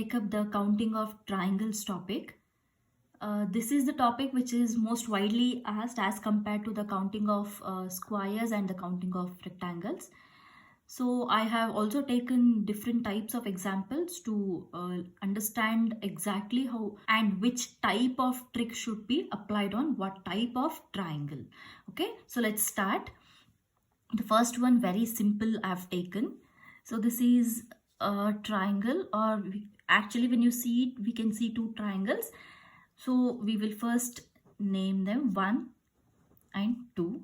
take up the counting of triangles topic. This is the topic which is most widely asked as compared to the counting of squares and the counting of rectangles. So I have also taken different types of examples to understand exactly how and which type of trick should be applied on what type of triangle. Okay, so let's start. The first one, very simple, I've taken. So this is a triangle, or actually when you see it, we can see two triangles. So we will first name them 1 and 2.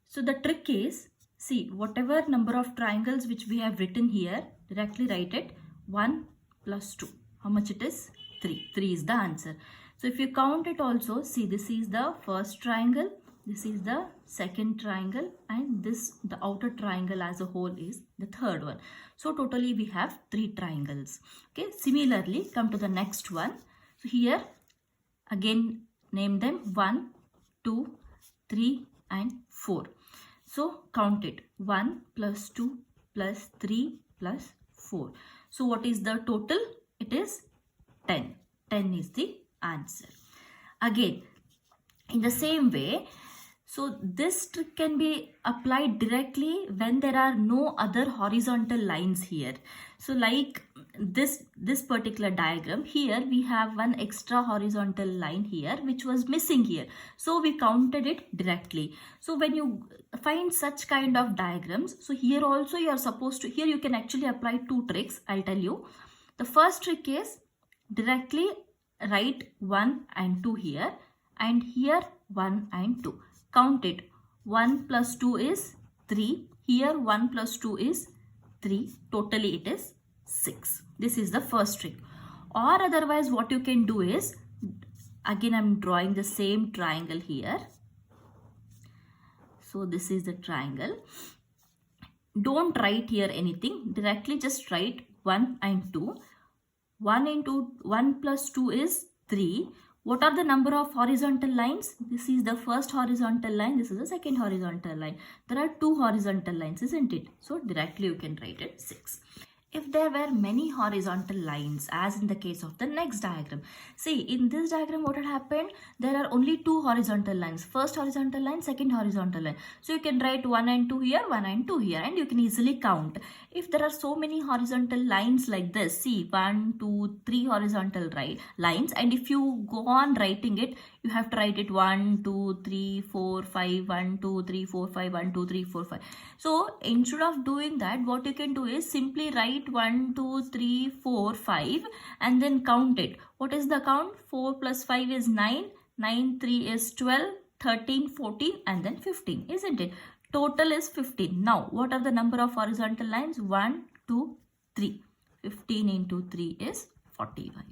So the trick is, see, whatever number of triangles which we have written here, directly write it 1 plus 2. How much it is? 3. 3 is the answer. So if you count it also, see, this is the first triangle, this is the second triangle, and this, the outer triangle as a whole, is the third one. So totally we have 3 triangles. Okay, similarly, come to the next one. So here again name them 1, 2, 3 and 4. So count it, 1 plus 2 plus 3 plus 4. So what is the total? It is 10. 10 is the answer. Again, in the same way, so this trick can be applied directly when there are no other horizontal lines here. So like this particular diagram, here we have one extra horizontal line here which was missing here. So we counted it directly. So when you find such kind of diagrams, so here also you are supposed to, here you can actually apply 2 tricks. I'll tell you. The first trick is directly write 1 and 2 here, and here 1 and 2. Count it. 1 plus 2 is 3. Here 1 plus 2 is 3. Totally it is 6. This is the first trick. Or otherwise what you can do is, again I'm drawing the same triangle here. So this is the triangle. Don't write here anything. Directly just write 1 and 2. 1 plus 2 is 3. What are the number of horizontal lines? This is the first horizontal line. This is the second horizontal line. There are 2 horizontal lines, isn't it? So directly you can write it 6. If there were many horizontal lines, as in the case of the next diagram. See, in this diagram what had happened? There are only 2 horizontal lines. First horizontal line, second horizontal line. So you can write 1 and 2 here, 1 and 2 here, and you can easily count. If there are so many horizontal lines like this, see, 1, 2, 3 horizontal lines, and if you go on writing it, you have to write it 1, 2, 3, 4, 5, 1, 2, 3, 4, 5, 1, 2, 3, 4, 5. So instead of doing that, what you can do is simply write 1, 2, 3, 4, 5 and then count it. What is the count? 4 plus 5 is 9, 9, 3 is 12, 13, 14 and then 15, isn't it? Total is 15. Now, what are the number of horizontal lines? 1, 2, 3. 15 into 3 is 45.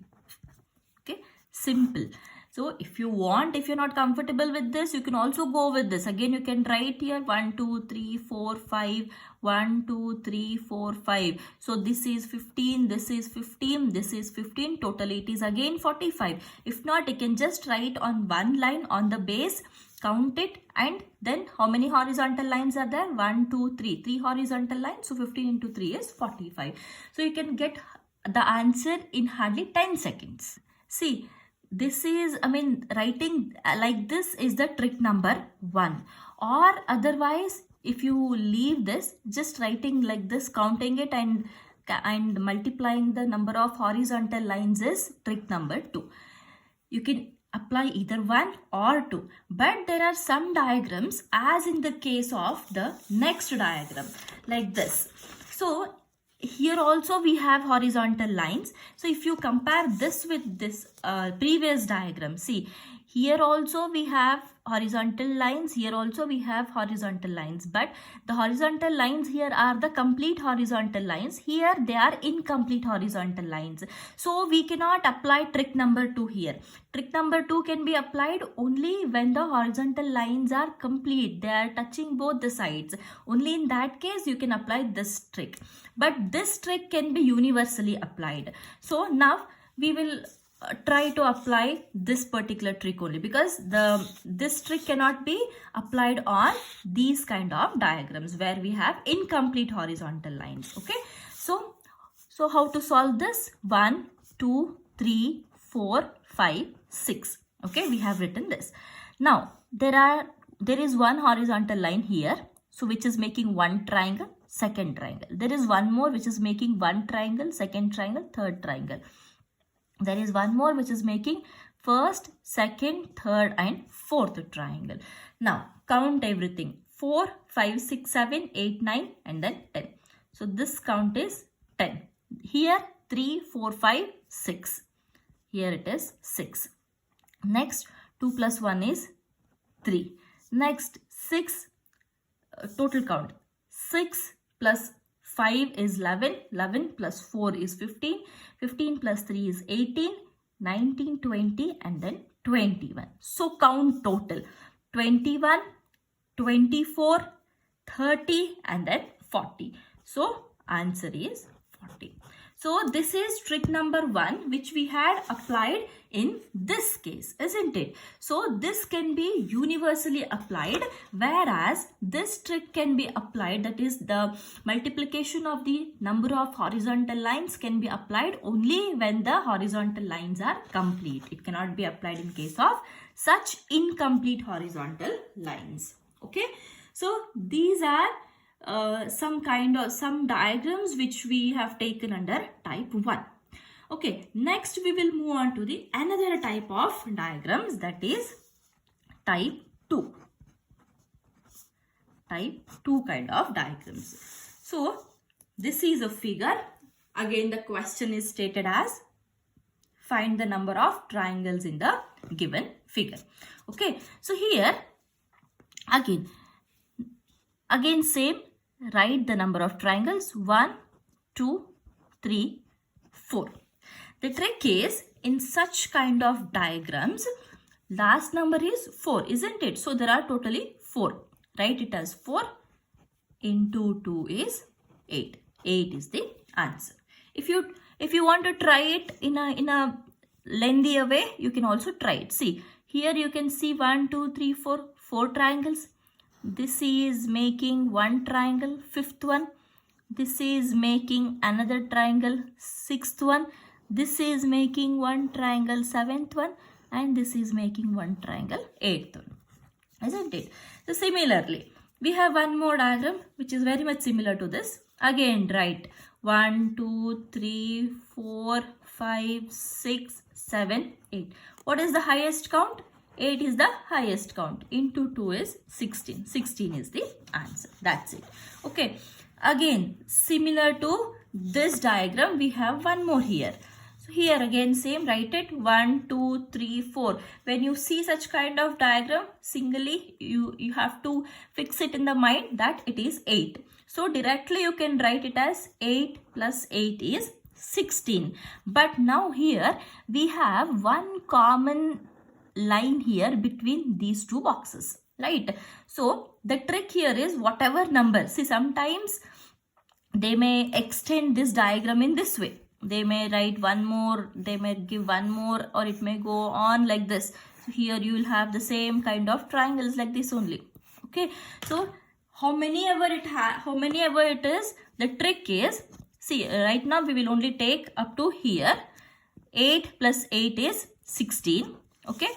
Okay, simple. So if you want, if you're not comfortable with this, you can also go with this. Again, you can write here 1, 2, 3, 4, 5, 1, 2, 3, 4, 5. So this is 15, this is 15, this is 15. Totally it is again 45. If not, you can just write on one line on the base, count it, and then how many horizontal lines are there? 1, 2, 3. 3 horizontal lines. So 15 into 3 is 45. So you can get the answer in hardly 10 seconds. See, this is, writing like this is the trick number 1. Or otherwise, if you leave this, just writing like this, counting it and multiplying the number of horizontal lines is trick number 2. You can apply either 1 or 2. But there are some diagrams, as in the case of the next diagram, like this. So here also we have horizontal lines. So if you compare this with this previous diagram, see, here also we have horizontal lines, here also we have horizontal lines, but the horizontal lines here are the complete horizontal lines. Here they are incomplete horizontal lines. So we cannot apply trick number 2 here. Trick number 2 can be applied only when the horizontal lines are complete. They are touching both the sides. Only in that case you can apply this trick. But this trick can be universally applied. So now we will try to apply this particular trick only, because this trick cannot be applied on these kind of diagrams where we have incomplete horizontal lines. Okay, so how to solve this? 1 2, 3, 4, 5, 6. Okay, we have written this. Now, there is one horizontal line here, so which is making one triangle, second triangle. There is one more which is making one triangle, second triangle, third triangle. There is one more which is making first, second, third and fourth triangle. Now, count everything. 4, 5, 6, 7, 8, 9 and then 10. So, this count is 10. Here 3, 4, 5, 6. Here it is 6. Next 2 plus 1 is 3. Next 6, total count. 6 plus 5 is 11. 11 plus 4 is 15. 15 plus 3 is 18. 19, 20 and then 21. So count total. 21, 24, 30 and then 40. So answer is 40. So this is trick number 1 which we had applied in this case, isn't it? So this can be universally applied, whereas this trick can be applied, that is the multiplication of the number of horizontal lines can be applied only when the horizontal lines are complete. It cannot be applied in case of such incomplete horizontal lines. Okay, so these are some diagrams which we have taken under type 1. Okay, next we will move on to the another type of diagrams, that is type 2. Type 2 kind of diagrams. So this is a figure. Again the question is stated as find the number of triangles in the given figure. Okay, so here again same, write the number of triangles 1, 2, 3, 4. The trick is in such kind of diagrams, last number is 4, isn't it? So there are totally 4. Write it as 4 into 2 is 8. 8 is the answer. If you want to try it in a lengthier way, you can also try it. See, here you can see 1, 2, 3, 4 triangles. This is making one triangle, fifth one. This is making another triangle, sixth one. This is making one triangle, seventh one. And this is making one triangle, eighth one. Isn't it? So similarly, we have one more diagram which is very much similar to this. Again, write 1, 2, 3, 4, 5, 6, 7, 8. What is the highest count? 8 is the highest count. Into 2 is 16. 16 is the answer. That's it. Okay. Again, similar to this diagram, we have one more here. So here again same, write it 1, 2, 3, 4. When you see such kind of diagram, singly you have to fix it in the mind that it is 8. So directly you can write it as 8 plus 8 is 16. But now here we have one common line here between these two boxes, right? So the trick here is whatever number, see sometimes they may extend this diagram in this way. They may write one more, they may give one more, or it may go on like this. So here you will have the same kind of triangles like this only. Okay, so how many ever it is, the trick is, see right now we will only take up to here. 8 plus 8 is 16. Okay,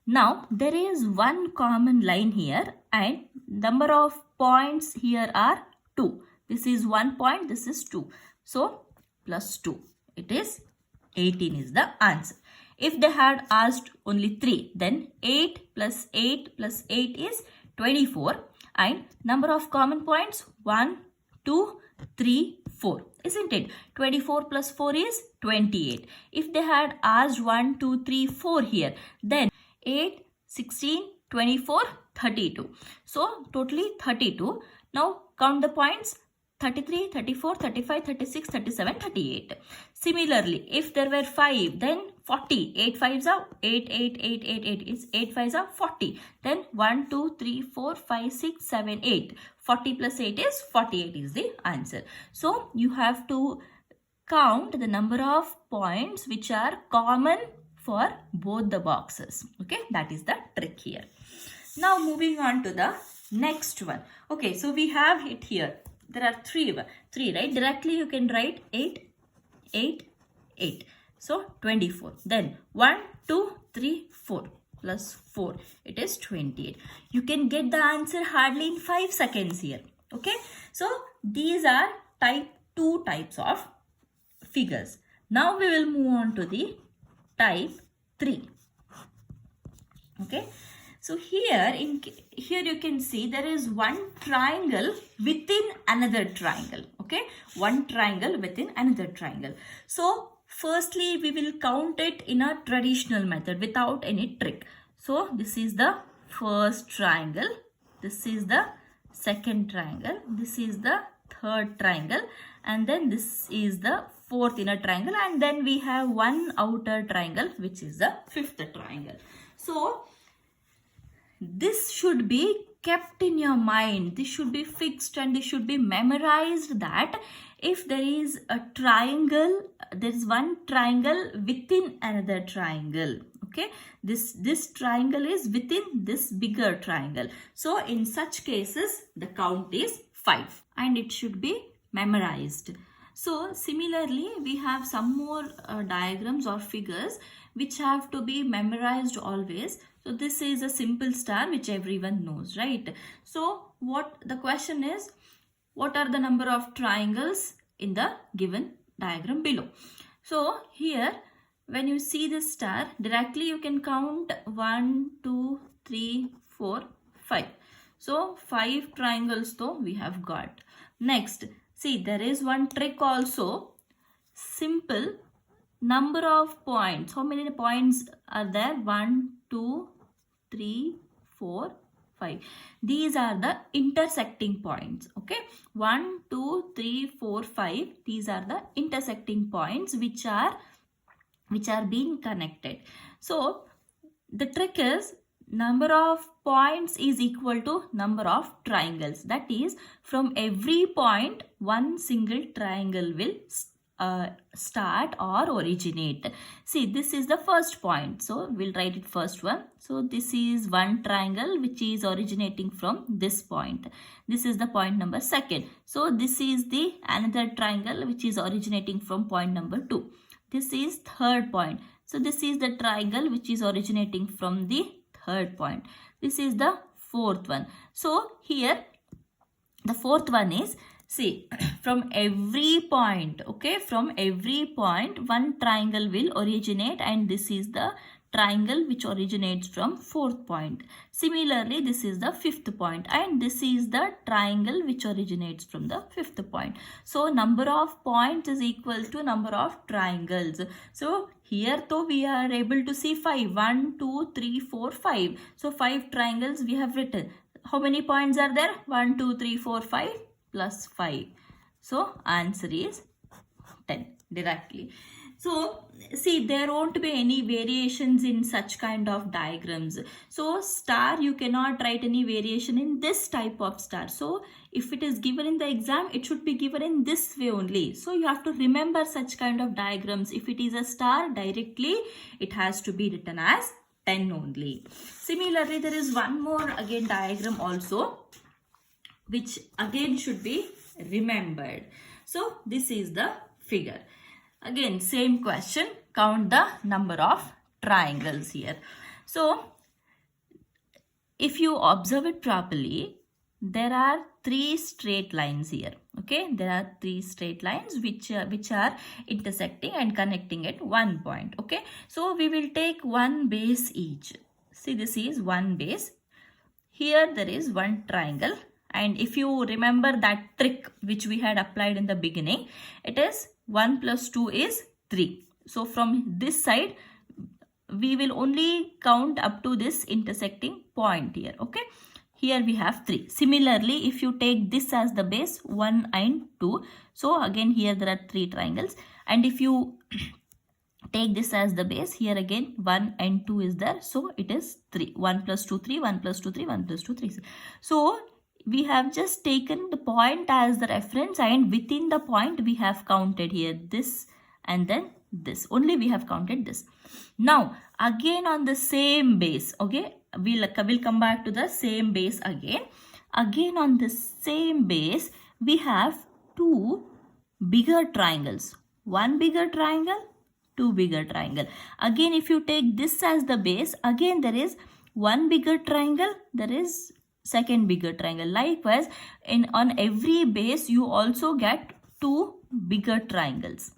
now there is one common line here and number of points here are 2. This is 1 point, this is 2. So plus 2, it is 18 is the answer. If they had asked only 3, then 8 plus 8 plus 8 is 24 and number of common points 1, 2, 3, 4. Isn't it? 24 plus 4 is 28. If they had asked 1, 2, 3, 4 here, then 8, 16, 24, 32. So totally 32. Now count the points. 33, 34, 35, 36, 37, 38. Similarly, if there were 5, then 40. 8 5s are 8, 8, 8, 8, 8 is 8 5s are 40. Then 1, 2, 3, 4, 5, 6, 7, 8. 40 plus 8 is 48 is the answer. So you have to count the number of points which are common for both the boxes. Okay, that is the trick here. Now moving on to the next one. Okay, so we have it here. There are three, right? Directly you can write 8, 8, 8. So 24. Then 1, 2, 3, 4 plus 4. It is 28. You can get the answer hardly in 5 seconds here. Okay. So these are two types of figures. Now we will move on to the type 3. Okay. So here you can see there is one triangle within another triangle. Okay. One triangle within another triangle. So firstly, we will count it in a traditional method without any trick. So this is the first triangle. This is the second triangle. This is the third triangle. And then this is the fourth inner triangle. And then we have one outer triangle, which is the fifth triangle. So this should be kept in your mind. This should be fixed and this should be memorized, that if there is a triangle, there is one triangle within another triangle. Okay, this triangle is within this bigger triangle. So in such cases, the count is 5 and it should be memorized. So similarly, we have some more diagrams or figures which have to be memorized always. So this is a simple star which everyone knows, right? So what the question is, what are the number of triangles in the given diagram below? So here, when you see this star, directly you can count 1, 2, 3, 4, 5. So 5 triangles though we have got. Next, see, there is one trick also. Simple number of points. How many points are there? 1, 2, 3, 4, 5. These are the intersecting points. Okay, 1, 2, 3, 4, 5. These are the intersecting points which are being connected. So the trick is, number of points is equal to number of triangles. That is, from every point one single triangle will start or originate. See, this is the first point, so we'll write it first one. So this is one triangle which is originating from this point. This is the point number second. So this is the another triangle which is originating from point number 2. This is third point. So this is the triangle which is originating from the third point. This is the fourth one. So here the fourth one is, see, from every point, okay, from every point one triangle will originate, and this is the triangle which originates from fourth point. Similarly, this is the fifth point, and this is the triangle which originates from the fifth point. So number of points is equal to number of triangles. So here though we are able to see 5. 1, 2, 3, 4, 5. So 5 triangles we have written. How many points are there? 1, 2, 3, 4, 5 plus 5. So answer is 10 directly. So see, there won't be any variations in such kind of diagrams. So star, you cannot write any variation in this type of star. So if it is given in the exam, it should be given in this way only. So you have to remember such kind of diagrams. If it is a star, directly it has to be written as 10 only. Similarly, there is one more again diagram also, which again should be remembered. So this is the figure. Again, same question, count the number of triangles here. So if you observe it properly, there are 3 straight lines here. Okay, there are 3 straight lines which are intersecting and connecting at one point. Okay, so we will take one base each. See, this is one base. Here there is one triangle, and if you remember that trick which we had applied in the beginning, it is 1 plus 2 is 3. So from this side, we will only count up to this intersecting point here. Okay, here we have 3. Similarly, if you take this as the base, 1 and 2. So again here there are 3 triangles. And if you take this as the base, here again 1 and 2 is there. So it is 3. 1 plus 2, 3. 1 plus 2, 3. 1 plus 2, 3. So we have just taken the point as the reference, and within the point we have counted here this and then this. Only we have counted this. Now again on the same base, okay, we'll come back to the same base again. Again on the same base, we have 2 bigger triangles. One bigger triangle two bigger triangle. Again, if you take this as the base, again there is one bigger triangle, there is second bigger triangle. Likewise, on every base you also get two bigger triangles.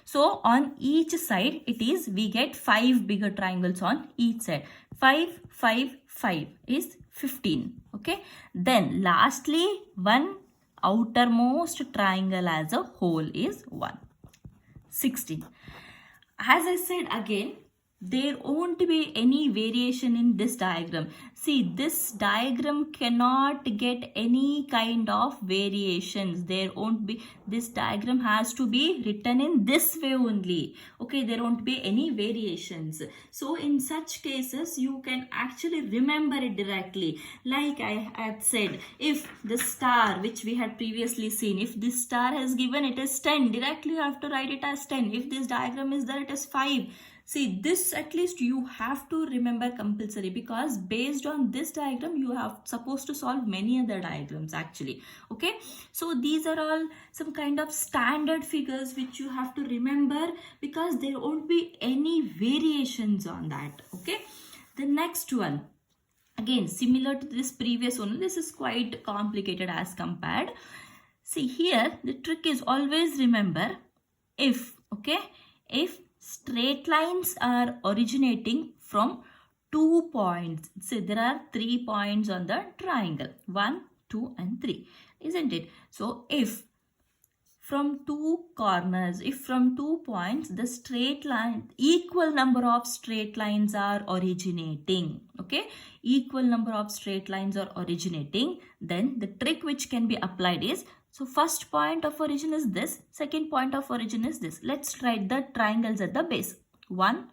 So on each side we get 5 bigger triangles on each side. 5, 5, 5 is 15. Okay. Then lastly, one outermost triangle as a whole is 1. 16. As I said again, there won't be any variation in this diagram. See, this diagram cannot get any kind of variations. There won't be, this diagram has to be written in this way only. Okay, there won't be any variations. So in such cases, you can actually remember it directly. Like I had said, if the star which we had previously seen, if this star has given it is 10, directly you have to write it as 10. If this diagram is there, it is 5. See, this at least you have to remember compulsory, because based on this diagram you have supposed to solve many other diagrams actually. Okay, so these are all some kind of standard figures which you have to remember, because there won't be any variations on that. Okay, the next one, again similar to this previous one, this is quite complicated as compared. See, here the trick is always remember if, okay, if straight lines are originating from 2 points. So there are 3 points on the triangle, 1, 2 and 3, isn't it? So if from 2 corners, if from 2 points the straight line, equal number of straight lines are originating, okay, equal number of straight lines are originating, then the trick which can be applied is, so first point of origin is this, second point of origin is this. Let's write the triangles at the base. 1,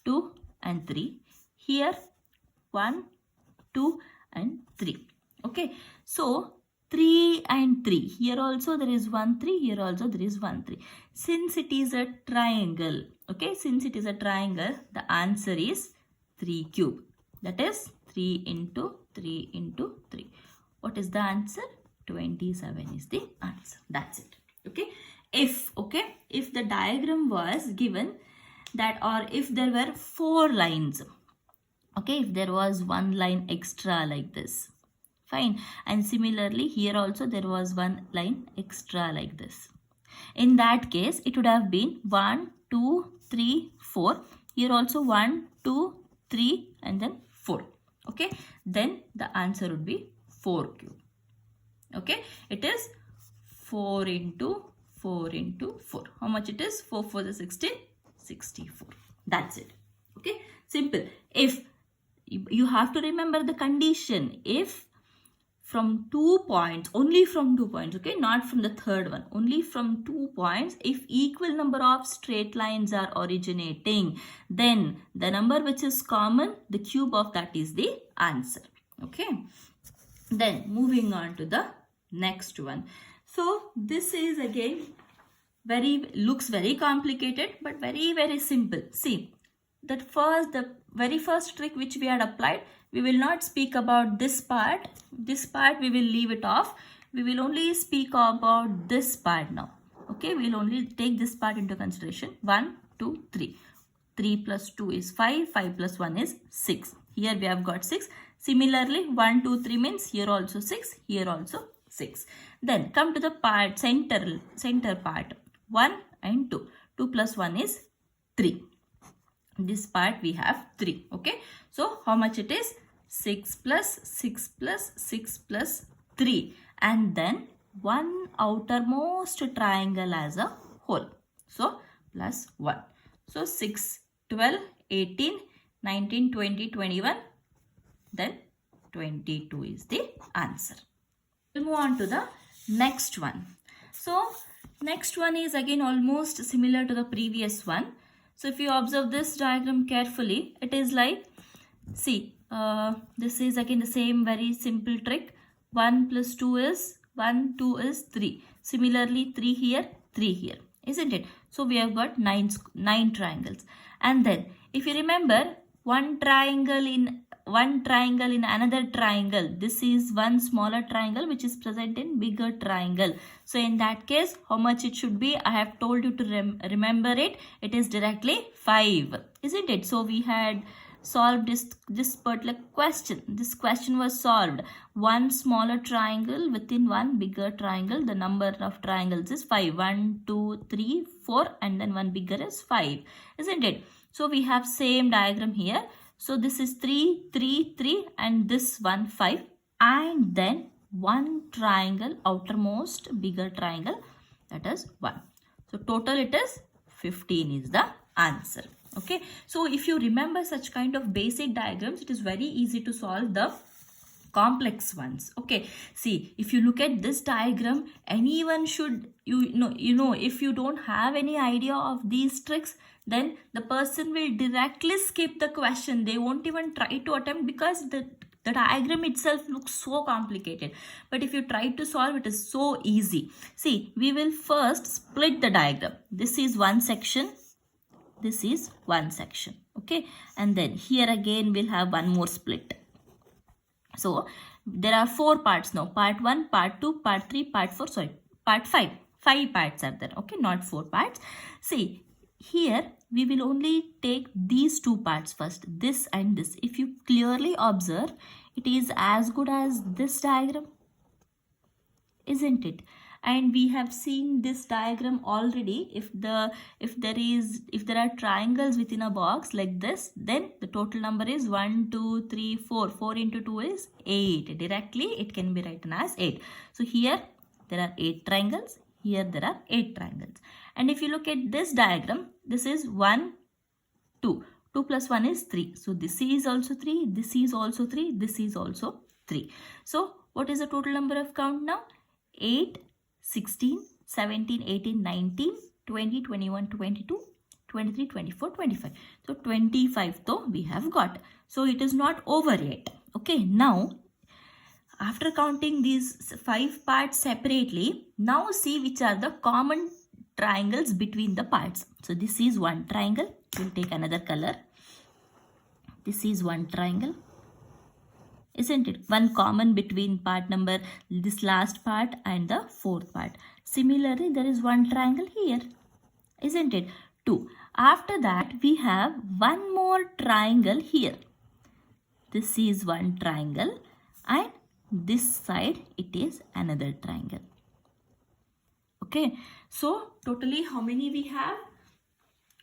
2 and 3. Here 1, 2 and 3. Okay. So 3 and 3. Here also there is 1, 3. Here also there is 1, 3. Since it is a triangle, okay, since it is a triangle, the answer is 3 cube. That is 3 into 3 into 3. What is the answer? 27 is the answer. That's it. Okay, if the diagram was given that, or if there were 4 lines, okay, if there was 1 line extra like this, fine, and similarly here also there was 1 line extra like this, in that case it would have been 1, 2, 3, 4. Here also 1, 2, 3 and then 4. Okay, then the answer would be 4 cube. Okay, it is 4 into 4 into 4. How much it is? 4 4 is 16, 64. That's it. Okay, simple. If you have to remember the condition, if from 2 points, only from 2 points, okay, not from the third one, only from 2 points, if equal number of straight lines are originating, then the number which is common, the cube of that is the answer. Okay, then moving on to the next one. So this is again looks very complicated, but very simple. See, the very first trick which we had applied, we will not speak about this part. This part we will leave it off. We will only speak about this part now. Okay, we will only take this part into consideration. 1, 2, 3. 3 plus 2 is 5. 5 plus 1 is 6. Here we have got 6. Similarly, 1, 2, 3 means here also 6. Here also 6. Then come to the part, center part. 1 and 2. 2 plus 1 is 3. This part we have 3. Okay. So how much it is? 6 plus 6 plus 6 plus 3. And then one outermost triangle as a whole. So plus 1. So 6, 12, 18, 19, 20, 21. Then 22 is the answer. We'll move on to the next one. So next one is again almost similar to the previous one. So if you observe this diagram carefully, it is like, see, this is again the same very simple trick. 1 plus 2 is 1, 2 is 3. Similarly, 3 here, 3 here, isn't it? So we have got 9 triangles. And then if you remember, one triangle in one triangle in another triangle. This is one smaller triangle which is present in bigger triangle. So in that case, how much it should be? I have told you to remember it. It is directly 5, isn't it? So we had solved this particular question. This question was solved. One smaller triangle within one bigger triangle. The number of triangles is 5. 1, 2, 3, 4, and then one bigger is 5, isn't it? So we have same diagram here. So this is 3, 3, 3, and this one 5, and then one triangle, outermost bigger triangle, that is 1. So total it is 15 is the answer. Okay, so if you remember such kind of basic diagrams, it is very easy to solve the complex ones. Okay, see, if you look at this diagram, anyone should, you know, if you don't have any idea of these tricks, then the person will directly skip the question. They won't even try to attempt, because the diagram itself looks so complicated. But if you try to solve, it is so easy. See, we will first split the diagram. This is one section. This is one section. Okay, and then here again we'll have one more split. So there are 4 parts now. Part 1, part 2, part 3, part 4, sorry, part 5. 5 parts are there. Okay, not 4 parts. See, here we will only take these 2 parts first, this and this. If you clearly observe, it is as good as this diagram, isn't it? And we have seen this diagram already. If there are triangles within a box like this, then the total number is 1, 2, 3, 4. 4 into 2 is 8. Directly it can be written as 8. So here there are 8 triangles. Here there are 8 triangles. And if you look at this diagram, this is 1, 2. 2 plus 1 is 3. So this is also 3. This is also 3. This is also 3. So what is the total number of count now? 8, 16, 17, 18, 19, 20, 21, 22, 23, 24, 25. So 25 though we have got. So it is not over yet. Okay, now after counting these 5 parts separately, now see which are the common triangles between the parts. So this is one triangle. We'll take another color. This is one triangle, isn't it? One common between part number, this last part and the 4th part. Similarly, there is one triangle here, isn't it? 2. After that, we have one more triangle here. This is one triangle, and this side it is another triangle. Okay, so totally how many we have?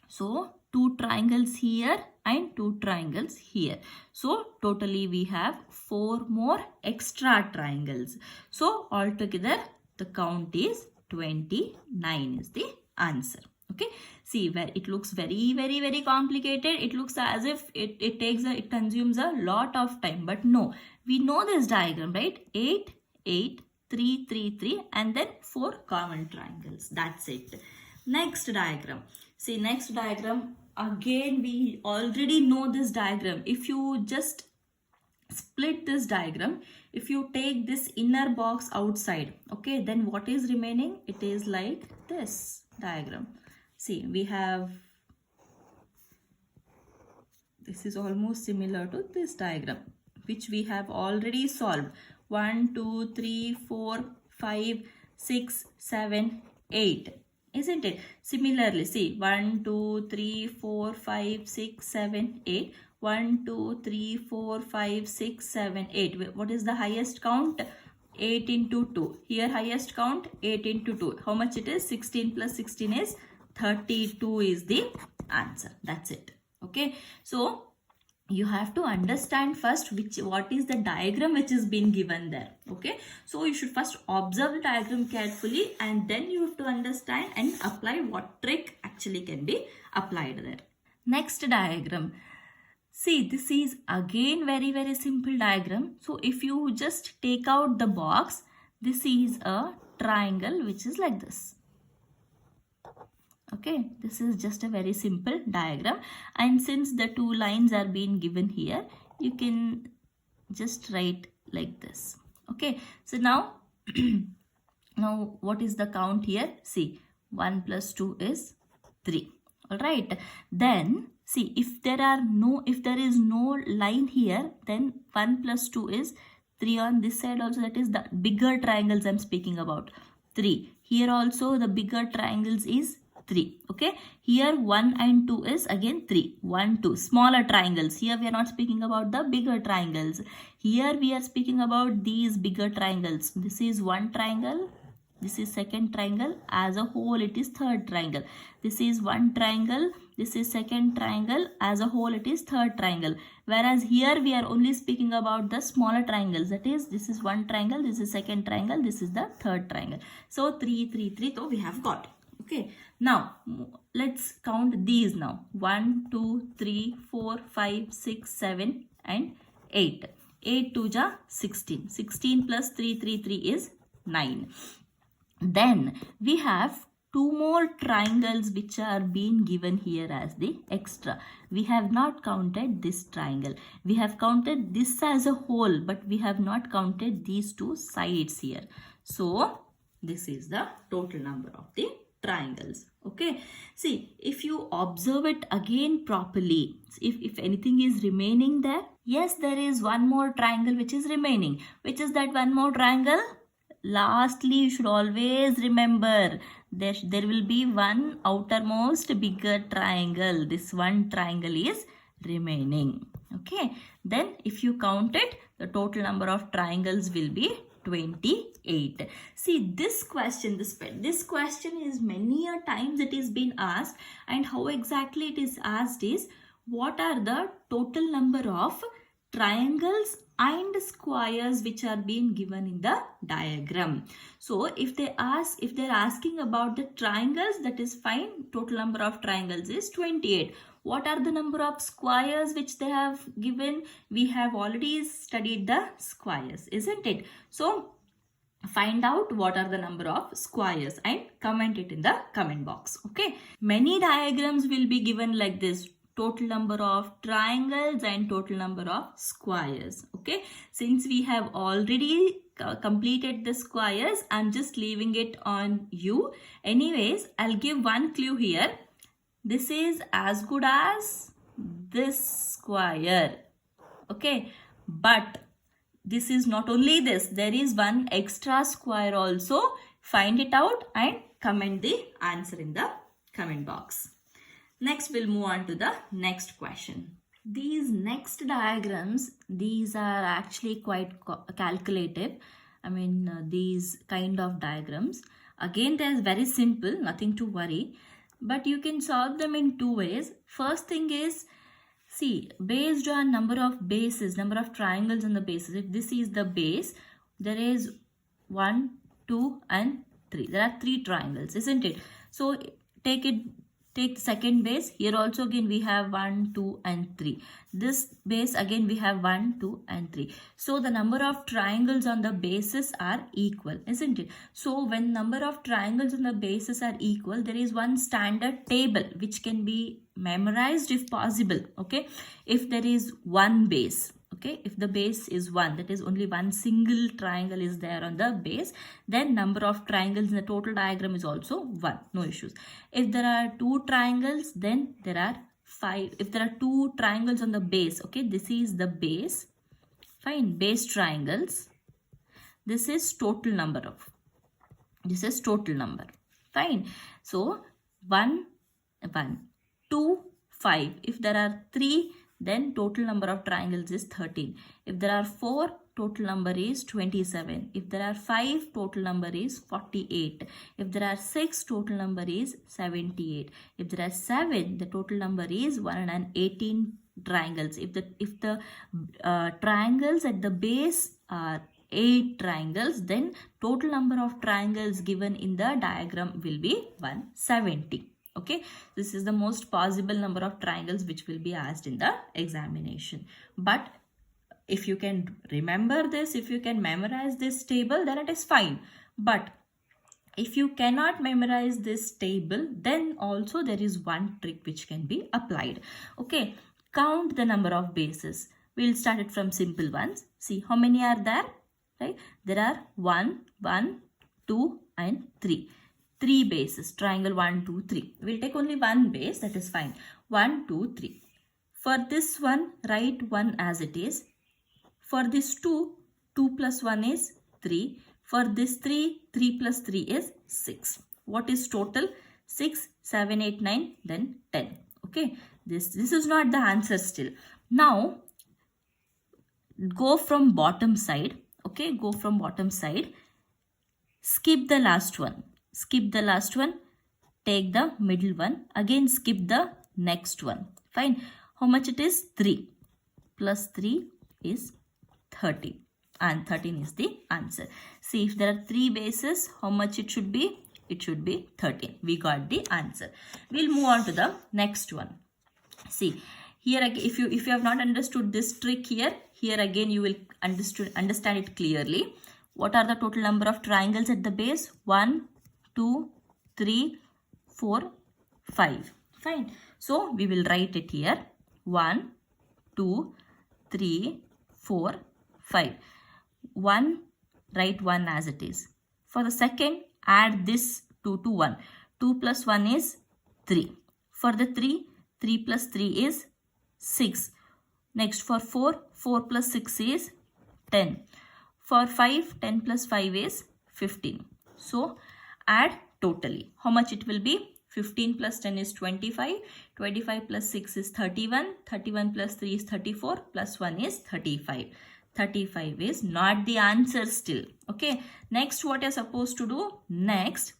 So 2 triangles here and 2 triangles here. So totally we have 4 more extra triangles. So altogether the count is 29 is the answer. Okay, see where it looks very complicated. It looks as if it consumes a lot of time, but no, we know this diagram, right? 8, 8, 3, 3, 3, and then 4 common triangles. That's it. Next diagram. See, next diagram, again we already know this diagram. If you just split this diagram, if you take this inner box outside, okay, then what is remaining? It is like this diagram. See, we have, this is almost similar to this diagram, which we have already solved. 1, 2, 3, 4, 5, 6, 7, 8. Isn't it? Similarly, see, 1, 2, 3, 4, 5, 6, 7, 8. 1, 2, 3, 4, 5, 6, 7, 8. What is the highest count? 8 into 2. Here highest count 8 into 2. How much it is? 16 plus 16 is 32 is the answer. That's it. Okay. So you have to understand first what is the diagram which is being given there. Okay, so you should first observe the diagram carefully, and then you have to understand and apply what trick actually can be applied there. Next diagram. See, this is again very simple diagram. So if you just take out the box, this is a triangle which is like this. Okay, this is just a very simple diagram, and since the 2 lines are being given here, you can just write like this. Okay, so now now what is the count here? See, 1 plus 2 is 3. All right, then See, if there is no line here, then 1 plus 2 is 3 on this side also, that is the bigger triangles I'm speaking about. 3. Here also the bigger triangles is 3. Okay. Here 1 and 2 is again 3. 1, 2. Smaller triangles. Here we are not speaking about the bigger triangles. Here we are speaking about these bigger triangles. This is one triangle. This is second triangle. As a whole it is third triangle. This is one triangle. This is second triangle. As a whole it is third triangle. Whereas here we are only speaking about the smaller triangles. That is, this is one triangle. This is second triangle. This is the third triangle. So 3, 3, 3. So we have got. Okay. Now let's count these now. 1, 2, 3, 4, 5, 6, 7 and 8. 8 2 ja 16. 16 plus 3, 3, 3 is 9. Then we have two more triangles which are being given here as the extra. We have not counted this triangle. We have counted this as a whole, but we have not counted these two sides here. So this is the total number of the triangles. Okay. See, if you observe it again properly, if anything is remaining there, yes, there is one more triangle which is remaining. Which is that one more triangle? Lastly, you should always remember there will be one outermost bigger triangle. This one triangle is remaining. Okay. Then if you count it, the total number of triangles will be 28. See, this question is many a times it is been asked, and how exactly it is asked is, what are the total number of triangles and squares which are being given in the diagram. So if they're asking about the triangles, that is fine. Total number of triangles is 28. What are the number of squares which they have given? We have already studied the squares, isn't it? So find out what are the number of squares and comment it in the comment box. Okay. Many diagrams will be given like this. Total number of triangles and total number of squares. Okay. Since we have already completed the squares, I'm just leaving it on you. Anyways, I'll give one clue here. This is as good as this square. Okay. But this is not only this. There is one extra square also. Find it out and comment the answer in the comment box. Next, we'll move on to the next question. These next diagrams, these are actually quite calculative. I mean, these kind of diagrams. Again, they're very simple, nothing to worry. But you can solve them in two ways. First thing is, see, based on number of bases, number of triangles on the bases. If this is the base, there is 1, 2 and 3. There are 3 triangles, isn't it? So take the second base. Here also again we have 1, 2 and 3. This base again we have 1, 2 and 3. So the number of triangles on the bases are equal, isn't it? So when number of triangles on the bases are equal, there is one standard table which can be memorized if possible. Okay. If there is one base. Okay, if the base is 1, that is only one single triangle is there on the base, then number of triangles in the total diagram is also 1. No issues. If there are 2 triangles, then there are 5. If there are 2 triangles on the base, okay, this is the base. Fine, base triangles. This is total number. Fine. So 1, 1, 2, 5. If there are 3, then total number of triangles is 13. If there are 4, total number is 27. If there are 5, total number is 48. If there are 6, total number is 78. If there are 7, the total number is 118 triangles. If the triangles at the base are 8 triangles, then total number of triangles given in the diagram will be 170. Okay, this is the most possible number of triangles which will be asked in the examination. But if you can remember this, if you can memorize this table, then it is fine. But if you cannot memorize this table, then also there is one trick which can be applied. Okay, count the number of bases. We'll start it from simple ones. See how many are there, right? There are 1, 1, 2 and 3. 3 bases, triangle 1, 2, 3. We'll take only one base, that is fine. 1, 2, 3. For this one, write 1 as it is. For this 2, 2 plus 1 is 3. For this 3, 3 plus 3 is 6. What is total? 6, 7, 8, 9, then 10. Okay, this is not the answer still. Now, go from bottom side. Okay, go from bottom side. Skip the last one. Skip the last one. Take the middle one. Again, skip the next one. Fine. How much it is? 3. Plus 3 is 30. And 13 is the answer. See, if there are 3 bases, how much it should be? It should be 13. We got the answer. We'll move on to the next one. See, here again, if you have not understood this trick here again you will understand it clearly. What are the total number of triangles at the base? 1, 2, 3, 4, 5. Fine. So we will write it here. 1, 2, 3, 4, 5. 1, write 1 as it is. For the second, add this 2 to 1. 2 plus 1 is 3. For the 3, 3 plus 3 is 6. Next for 4, 4 plus 6 is 10. For 5, 10 plus 5 is 15. So add totally. How much it will be? 15 plus 10 is 25. 25 plus 6 is 31. 31 plus 3 is 34. Plus 1 is 35. 35 is not the answer still. Okay. Next, what you're supposed to do? Next,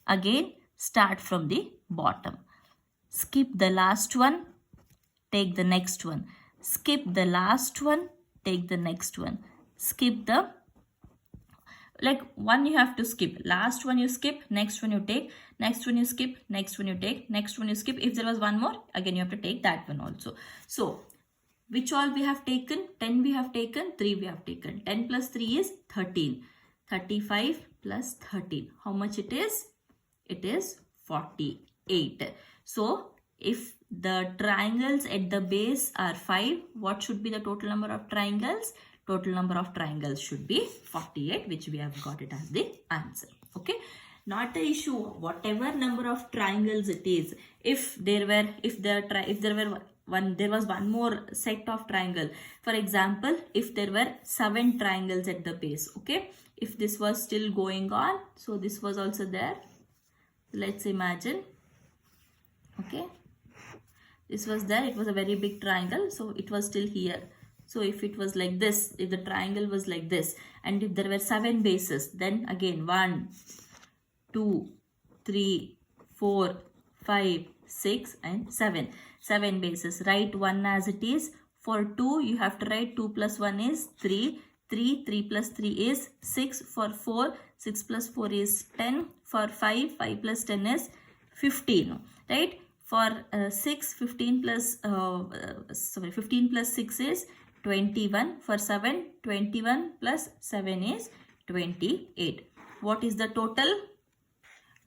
again, start from the bottom. Skip the last one. Take the next one. Skip the last one. Take the next one. Skip the, like one you have to skip. Last one you skip. Next one you take. Next one you skip. Next one you take. Next one you skip. If there was one more, again you have to take that one also. So, which all we have taken? 10 we have taken, 3 we have taken. 10 plus 3 is 13. 35 plus 13. How much it is? It is 48. So, if the triangles at the base are 5, what should be the total number of triangles? Total number of triangles should be 48, which we have got it as the answer. Okay. Not the issue. Whatever number of triangles it is, if there was one more set of triangle. For example, if there were 7 triangles at the base, okay, if this was still going on, so this was also there. Let's imagine, okay, this was there, it was a very big triangle, so it was still here. So if it was like this, if the triangle was like this, and if there were 7 bases, then again 1, 2, 3, 4, 5, 6 and 7. 7 bases. Write 1 as it is. For 2, you have to write 2 plus 1 is 3. 3 plus 3 is 6. For 4, 6 plus 4 is 10. For 5, 5 plus 10 is 15. Right? For 15 plus 6 is 21. For 7, 21 plus 7 is 28. What is the total?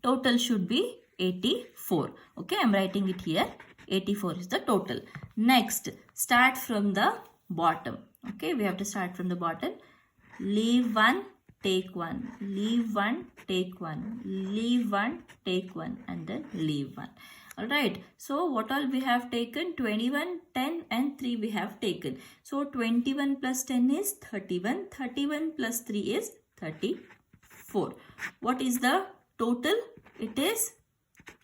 Total should be 84. Okay, I'm writing it here. 84 is the total. Next, start from the bottom. Okay, we have to start from the bottom. Leave 1, take 1. Leave 1, take 1. Leave 1, take 1. And then leave 1. Alright, so what all we have taken? 21, 10 and 3 we have taken. So 21 plus 10 is 31. 31 plus 3 is 34. What is the total? It is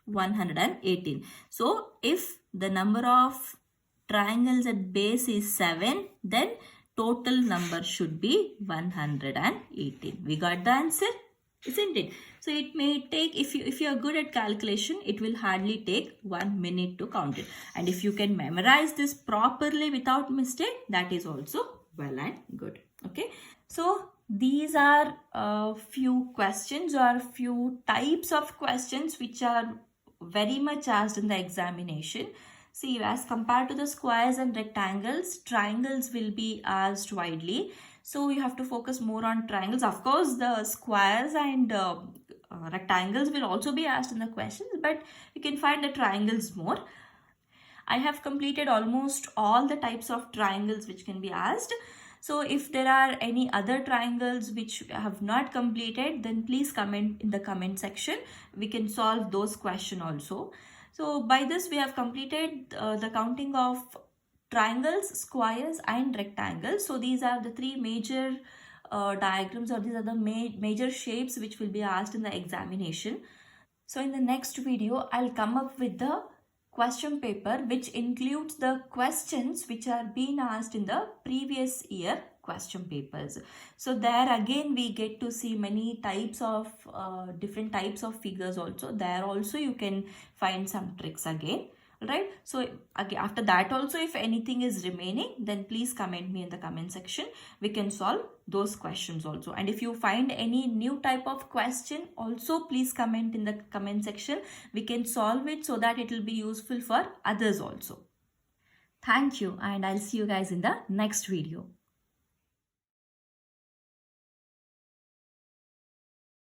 118. So if the number of triangles at base is 7, then total number should be 118. We got the answer, isn't it? So it may take, if you are good at calculation, it will hardly take 1 minute to count it. And if you can memorize this properly without mistake, that is also well and good. Okay. So these are a few questions or few types of questions which are very much asked in the examination. See, as compared to the squares and rectangles, triangles will be asked widely. So you have to focus more on triangles. Of course, the squares and rectangles will also be asked in the questions, but you can find the triangles more. I have completed almost all the types of triangles which can be asked. So if there are any other triangles which I have not completed, then please comment in the comment section. We can solve those questions also. So by this we have completed the counting of triangles, squares and rectangles. So these are the three major diagrams, or these are the major shapes which will be asked in the examination. So in the next video, I'll come up with the question paper which includes the questions which are being asked in the previous year question papers. So there again we get to see many types of different types of figures also. There also you can find some tricks again. Right, so again after that also, if anything is remaining, then please comment me in the comment section. We can solve those questions also. And if you find any new type of question also, please comment in the comment section. We can solve it so that it will be useful for others also. Thank you, and I'll see you guys in the next video.